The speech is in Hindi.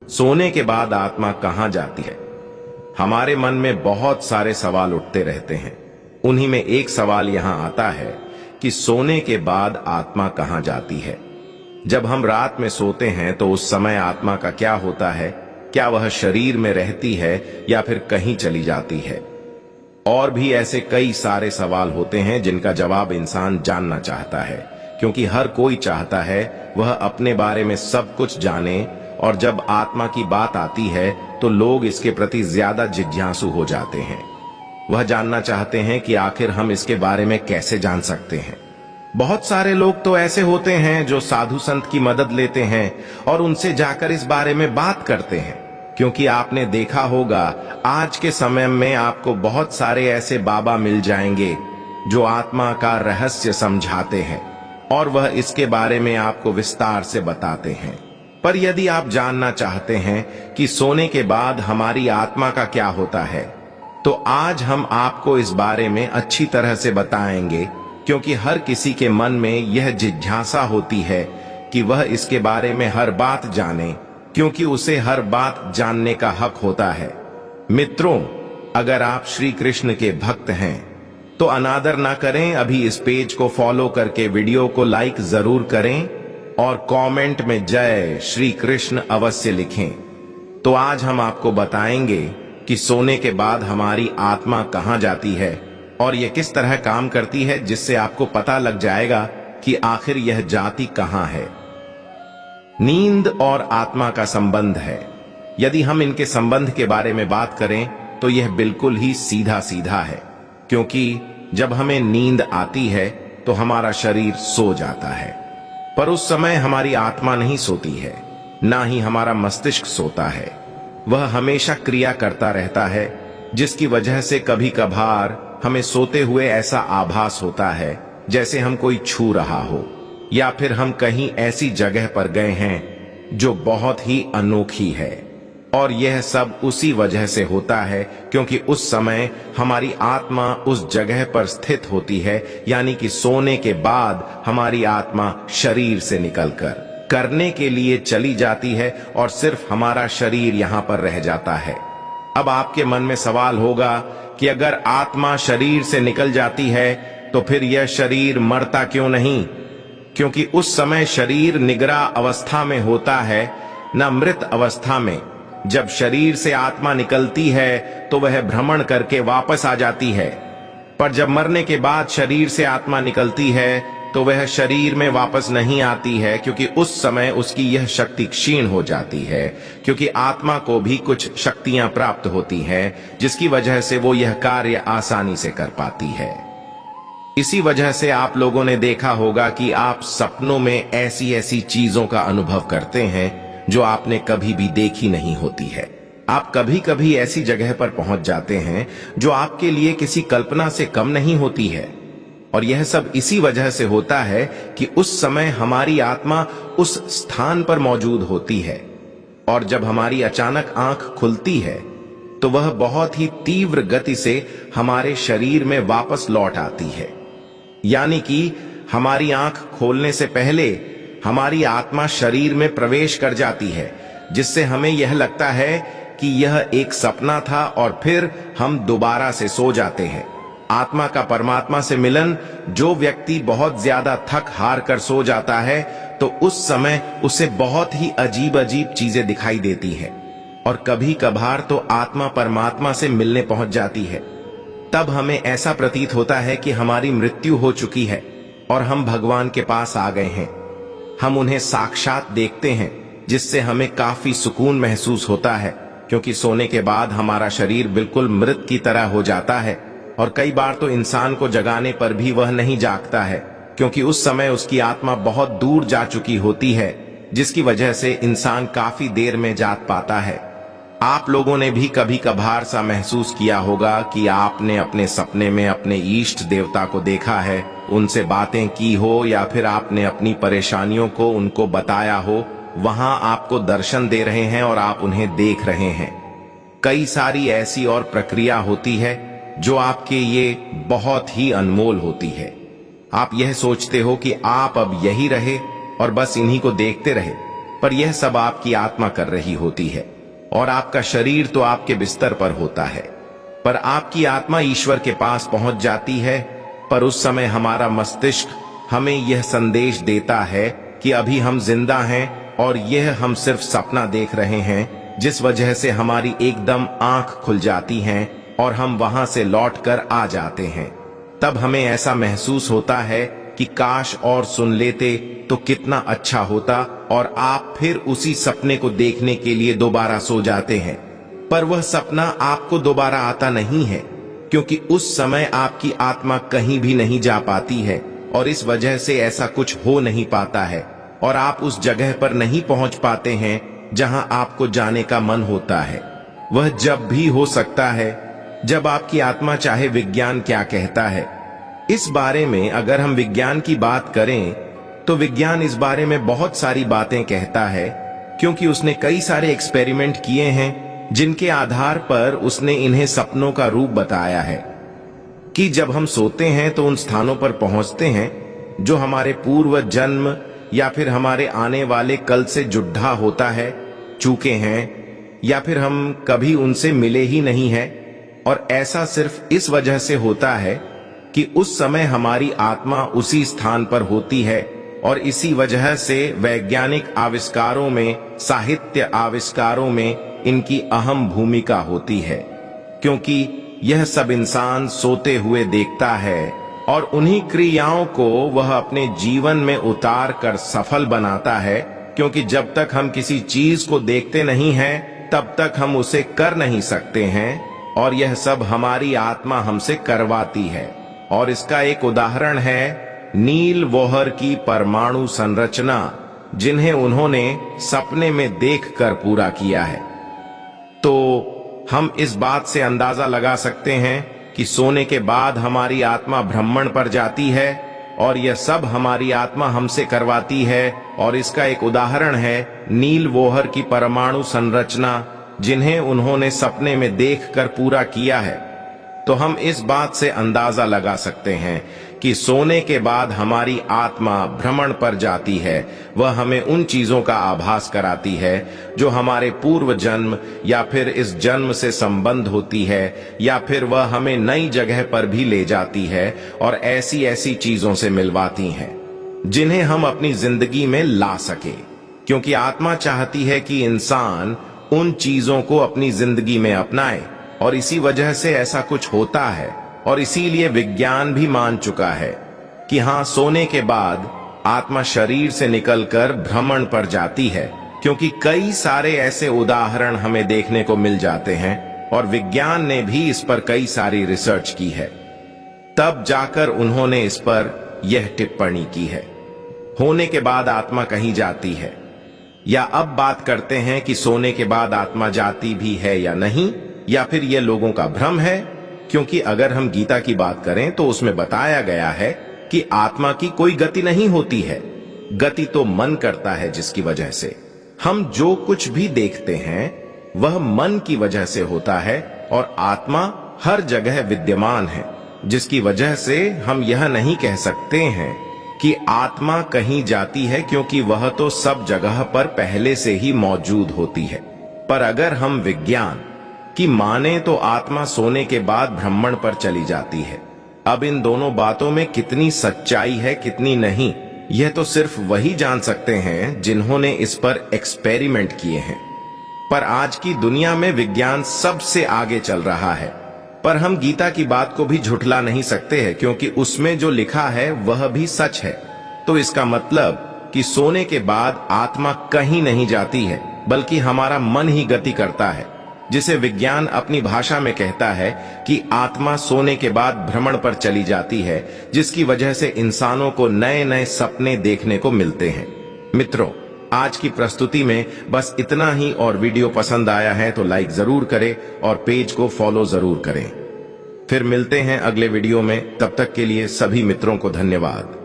सोने के बाद आत्मा कहां जाती है? हमारे मन में बहुत सारे सवाल उठते रहते हैं। उन्हीं में एक सवाल यहां आता है कि सोने के बाद आत्मा कहां जाती है। जब हम रात में सोते हैं तो उस समय आत्मा का क्या होता है? क्या वह शरीर में रहती है या फिर कहीं चली जाती है? और भी ऐसे कई सारे सवाल होते हैं जिनका जवाब इंसान जानना चाहता है, क्योंकि हर कोई चाहता है वह अपने बारे में सब कुछ जाने। और जब आत्मा की बात आती है तो लोग इसके प्रति ज्यादा जिज्ञासु हो जाते हैं। वह जानना चाहते हैं कि आखिर हम इसके बारे में कैसे जान सकते हैं। बहुत सारे लोग तो ऐसे होते हैं जो साधु संत की मदद लेते हैं और उनसे जाकर इस बारे में बात करते हैं, क्योंकि आपने देखा होगा आज के समय में आपको बहुत सारे ऐसे बाबा मिल जाएंगे जो आत्मा का रहस्य समझाते हैं और वह इसके बारे में आपको विस्तार से बताते हैं। पर यदि आप जानना चाहते हैं कि सोने के बाद हमारी आत्मा का क्या होता है, तो आज हम आपको इस बारे में अच्छी तरह से बताएंगे, क्योंकि हर किसी के मन में यह जिज्ञासा होती है कि वह इसके बारे में हर बात जाने, क्योंकि उसे हर बात जानने का हक होता है। मित्रों, अगर आप श्री कृष्ण के भक्त हैं तो अनादर ना करें, अभी इस पेज को फॉलो करके वीडियो को लाइक जरूर करें और कमेंट में जय श्री कृष्ण अवश्य लिखें। तो आज हम आपको बताएंगे कि सोने के बाद हमारी आत्मा कहां जाती है और यह किस तरह काम करती है, जिससे आपको पता लग जाएगा कि आखिर यह जाती कहां है। नींद और आत्मा का संबंध है। यदि हम इनके संबंध के बारे में बात करें तो यह बिल्कुल ही सीधा सीधा है, क्योंकि जब हमें नींद आती है तो हमारा शरीर सो जाता है, पर उस समय हमारी आत्मा नहीं सोती है, ना ही हमारा मस्तिष्क सोता है। वह हमेशा क्रिया करता रहता है, जिसकी वजह से कभी कभार हमें सोते हुए ऐसा आभास होता है जैसे हम कोई छू रहा हो, या फिर हम कहीं ऐसी जगह पर गए हैं जो बहुत ही अनोखी है। और यह सब उसी वजह से होता है क्योंकि उस समय हमारी आत्मा उस जगह पर स्थित होती है, यानी कि सोने के बाद हमारी आत्मा शरीर से निकलकर करने के लिए चली जाती है और सिर्फ हमारा शरीर यहां पर रह जाता है। अब आपके मन में सवाल होगा कि अगर आत्मा शरीर से निकल जाती है तो फिर यह शरीर मरता क्यों नहीं? क्योंकि उस समय शरीर निग्रा अवस्था में होता है, न मृत अवस्था में। जब शरीर से आत्मा निकलती है तो वह भ्रमण करके वापस आ जाती है, पर जब मरने के बाद शरीर से आत्मा निकलती है तो वह शरीर में वापस नहीं आती है, क्योंकि उस समय उसकी यह शक्ति क्षीण हो जाती है। क्योंकि आत्मा को भी कुछ शक्तियां प्राप्त होती हैं, जिसकी वजह से वो यह कार्य आसानी से कर पाती है। इसी वजह से आप लोगों ने देखा होगा कि आप सपनों में ऐसी ऐसी चीजों का अनुभव करते हैं जो आपने कभी भी देखी नहीं होती है। आप कभी कभी ऐसी जगह पर पहुंच जाते हैं जो आपके लिए किसी कल्पना से कम नहीं होती है। और यह सब इसी वजह से होता है कि उस समय हमारी आत्मा उस स्थान पर मौजूद होती है, और जब हमारी अचानक आंख खुलती है तो वह बहुत ही तीव्र गति से हमारे शरीर में वापस लौट आती है। यानी कि हमारी आंख खोलने से पहले हमारी आत्मा शरीर में प्रवेश कर जाती है, जिससे हमें यह लगता है कि यह एक सपना था और फिर हम दोबारा से सो जाते हैं। आत्मा का परमात्मा से मिलन, जो व्यक्ति बहुत ज्यादा थक हार कर सो जाता है तो उस समय उसे बहुत ही अजीब अजीब चीजें दिखाई देती हैं, और कभी कभार तो आत्मा परमात्मा से मिलने पहुंच जाती है। तब हमें ऐसा प्रतीत होता है कि हमारी मृत्यु हो चुकी है और हम भगवान के पास आ गए हैं। हम उन्हें साक्षात देखते हैं, जिससे हमें काफी सुकून महसूस होता है, क्योंकि सोने के बाद हमारा शरीर बिल्कुल मृत की तरह हो जाता है। और कई बार तो इंसान को जगाने पर भी वह नहीं जागता है, क्योंकि उस समय उसकी आत्मा बहुत दूर जा चुकी होती है, जिसकी वजह से इंसान काफी देर में जाग पाता है। आप लोगों ने भी कभी कभार सा महसूस किया होगा कि आपने अपने सपने में अपने इष्ट देवता को देखा है, उनसे बातें की हो, या फिर आपने अपनी परेशानियों को उनको बताया हो। वहां आपको दर्शन दे रहे हैं और आप उन्हें देख रहे हैं। कई सारी ऐसी और प्रक्रिया होती है जो आपके ये बहुत ही अनमोल होती है। आप यह सोचते हो कि आप अब यही रहे और बस इन्हीं को देखते रहे, पर यह सब आपकी आत्मा कर रही होती है। और आपका शरीर तो आपके बिस्तर पर होता है, पर आपकी आत्मा ईश्वर के पास पहुंच जाती है। पर उस समय हमारा मस्तिष्क हमें यह संदेश देता है कि अभी हम जिंदा हैं और यह हम सिर्फ सपना देख रहे हैं, जिस वजह से हमारी एकदम आंख खुल जाती हैं और हम वहां से लौटकर आ जाते हैं। तब हमें ऐसा महसूस होता है कि काश और सुन लेते तो कितना अच्छा होता, और आप फिर उसी सपने को देखने के लिए दोबारा सो जाते हैं। पर वह सपना आपको दोबारा आता नहीं है, क्योंकि उस समय आपकी आत्मा कहीं भी नहीं जा पाती है और इस वजह से ऐसा कुछ हो नहीं पाता है और आप उस जगह पर नहीं पहुंच पाते हैं जहां आपको जाने का मन होता है। वह जब भी हो सकता है जब आपकी आत्मा चाहे। विज्ञान क्या कहता है इस बारे में? अगर हम विज्ञान की बात करें तो विज्ञान इस बारे में बहुत सारी बातें कहता है, क्योंकि उसने कई सारे एक्सपेरिमेंट किए हैं जिनके आधार पर उसने इन्हें सपनों का रूप बताया है कि जब हम सोते हैं तो उन स्थानों पर पहुंचते हैं जो हमारे पूर्व जन्म या फिर हमारे आने वाले कल से जुड़ा होता है, चूके हैं, या फिर हम कभी उनसे मिले ही नहीं हैं। और ऐसा सिर्फ इस वजह से होता है कि उस समय हमारी आत्मा उसी स्थान पर होती है, और इसी वजह से वैज्ञानिक आविष्कारों में, साहित्य आविष्कारों में इनकी अहम भूमिका होती है, क्योंकि यह सब इंसान सोते हुए देखता है और उन्हीं क्रियाओं को वह अपने जीवन में उतार कर सफल बनाता है। क्योंकि जब तक हम किसी चीज को देखते नहीं हैं तब तक हम उसे कर नहीं सकते हैं, और यह सब हमारी आत्मा हमसे करवाती है। और इसका एक उदाहरण है नील बोहर की परमाणु संरचना, जिन्हें उन्होंने सपने में देखकर पूरा किया है। तो हम इस बात से अंदाजा लगा सकते हैं कि सोने के बाद हमारी आत्मा भ्रमण पर जाती है और यह सब हमारी आत्मा हमसे करवाती है। और इसका एक उदाहरण है नील बोहर की परमाणु संरचना, जिन्हें उन्होंने सपने में देखकर पूरा किया है। तो हम इस बात से अंदाजा लगा सकते हैं कि सोने के बाद हमारी आत्मा भ्रमण पर जाती है। वह हमें उन चीजों का आभास कराती है जो हमारे पूर्व जन्म या फिर इस जन्म से संबंध होती है, या फिर वह हमें नई जगह पर भी ले जाती है और ऐसी ऐसी चीजों से मिलवाती हैं जिन्हें हम अपनी जिंदगी में ला सके। क्योंकि आत्मा चाहती है कि इंसान उन चीजों को अपनी जिंदगी में अपनाए, और इसी वजह से ऐसा कुछ होता है। और इसीलिए विज्ञान भी मान चुका है कि हाँ, सोने के बाद आत्मा शरीर से निकलकर भ्रमण पर जाती है, क्योंकि कई सारे ऐसे उदाहरण हमें देखने को मिल जाते हैं और विज्ञान ने भी इस पर कई सारी रिसर्च की है। तब जाकर उन्होंने इस पर यह टिप्पणी की है। होने के बाद आत्मा कहीं जाती है, या अब बात करते हैं कि सोने के बाद आत्मा जाती भी है या नहीं, या फिर यह लोगों का भ्रम है। क्योंकि अगर हम गीता की बात करें तो उसमें बताया गया है कि आत्मा की कोई गति नहीं होती है। गति तो मन करता है, जिसकी वजह से हम जो कुछ भी देखते हैं वह मन की वजह से होता है, और आत्मा हर जगह विद्यमान है, जिसकी वजह से हम यह नहीं कह सकते हैं कि आत्मा कहीं जाती है, क्योंकि वह तो सब जगह पर पहले से ही मौजूद होती है। पर अगर हम विज्ञान कि माने तो आत्मा सोने के बाद भ्रमण पर चली जाती है। अब इन दोनों बातों में कितनी सच्चाई है कितनी नहीं, यह तो सिर्फ वही जान सकते हैं जिन्होंने इस पर एक्सपेरिमेंट किए हैं। पर आज की दुनिया में विज्ञान सबसे आगे चल रहा है, पर हम गीता की बात को भी झुठला नहीं सकते हैं, क्योंकि उसमें जो लिखा है वह भी सच है। तो इसका मतलब कि सोने के बाद आत्मा कहीं नहीं जाती है, बल्कि हमारा मन ही गति करता है, जिसे विज्ञान अपनी भाषा में कहता है कि आत्मा सोने के बाद भ्रमण पर चली जाती है, जिसकी वजह से इंसानों को नए नए सपने देखने को मिलते हैं। मित्रों, आज की प्रस्तुति में बस इतना ही, और वीडियो पसंद आया है तो लाइक जरूर करें और पेज को फॉलो जरूर करें। फिर मिलते हैं अगले वीडियो में, तब तक के लिए सभी मित्रों को धन्यवाद।